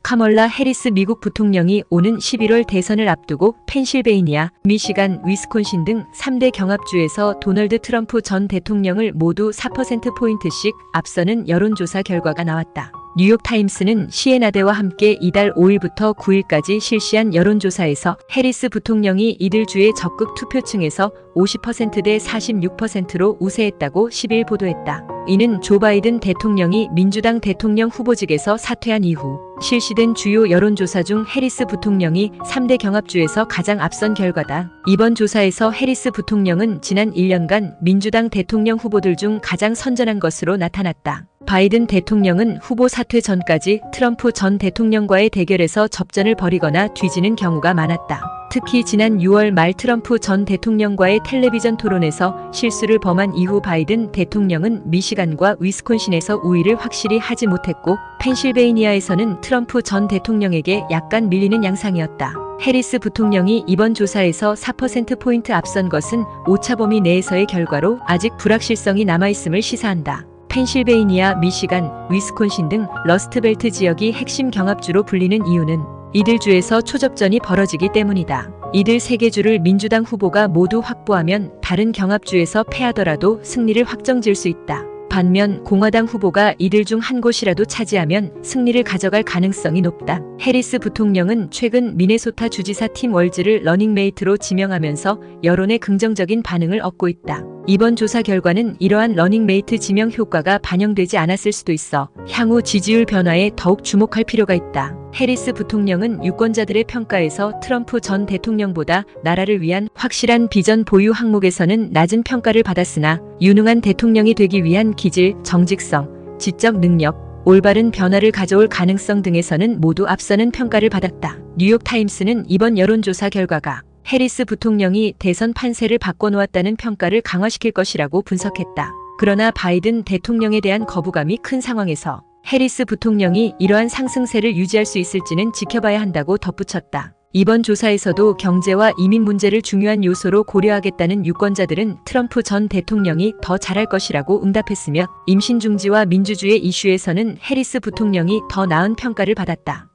카멀라 해리스 미국 부통령이 오는 11월 대선을 앞두고 펜실베이니아, 미시간, 위스콘신 등 3대 경합주에서 도널드 트럼프 전 대통령을 모두 4%포인트씩 앞서는 여론조사 결과가 나왔다. 뉴욕타임스는 시에나대와 함께 이달 5일부터 9일까지 실시한 여론조사에서 해리스 부통령이 이들 주의 적극 투표층에서 50%대 46%로 우세했다고 10일 보도했다. 이는 조 바이든 대통령이 민주당 대통령 후보직에서 사퇴한 이후 실시된 주요 여론조사 중 해리스 부통령이 3대 경합주에서 가장 앞선 결과다. 이번 조사에서 해리스 부통령은 지난 1년간 민주당 대통령 후보들 중 가장 선전한 것으로 나타났다. 바이든 대통령은 후보 사퇴 전까지 트럼프 전 대통령과의 대결에서 접전을 벌이거나 뒤지는 경우가 많았다. 특히 지난 6월 말 트럼프 전 대통령과의 텔레비전 토론에서 실수를 범한 이후 바이든 대통령은 미시간과 위스콘신에서 우위를 확실히 하지 못했고 펜실베이니아에서는 트럼프 전 대통령에게 약간 밀리는 양상이었다. 해리스 부통령이 이번 조사에서 4%포인트 앞선 것은 오차 범위 내에서의 결과로 아직 불확실성이 남아있음을 시사한다. 펜실베이니아, 미시간, 위스콘신 등 러스트벨트 지역이 핵심 경합주로 불리는 이유는 이들 주에서 초접전이 벌어지기 때문이다. 이들 3개 주를 민주당 후보가 모두 확보하면 다른 경합주에서 패하더라도 승리를 확정지을 수 있다. 반면 공화당 후보가 이들 중 한 곳이라도 차지하면 승리를 가져갈 가능성이 높다. 해리스 부통령은 최근 미네소타 주지사 팀 월즈를 러닝메이트로 지명하면서 여론의 긍정적인 반응을 얻고 있다. 이번 조사 결과는 이러한 러닝메이트 지명 효과가 반영되지 않았을 수도 있어 향후 지지율 변화에 더욱 주목할 필요가 있다. 해리스 부통령은 유권자들의 평가에서 트럼프 전 대통령보다 나라를 위한 확실한 비전 보유 항목에서는 낮은 평가를 받았으나 유능한 대통령이 되기 위한 기질, 정직성, 지적 능력, 올바른 변화를 가져올 가능성 등에서는 모두 앞서는 평가를 받았다. 뉴욕타임스는 이번 여론조사 결과가 해리스 부통령이 대선 판세를 바꿔놓았다는 평가를 강화시킬 것이라고 분석했다. 그러나 바이든 대통령에 대한 거부감이 큰 상황에서 해리스 부통령이 이러한 상승세를 유지할 수 있을지는 지켜봐야 한다고 덧붙였다. 이번 조사에서도 경제와 이민 문제를 중요한 요소로 고려하겠다는 유권자들은 트럼프 전 대통령이 더 잘할 것이라고 응답했으며 임신 중지와 민주주의 이슈에서는 해리스 부통령이 더 나은 평가를 받았다.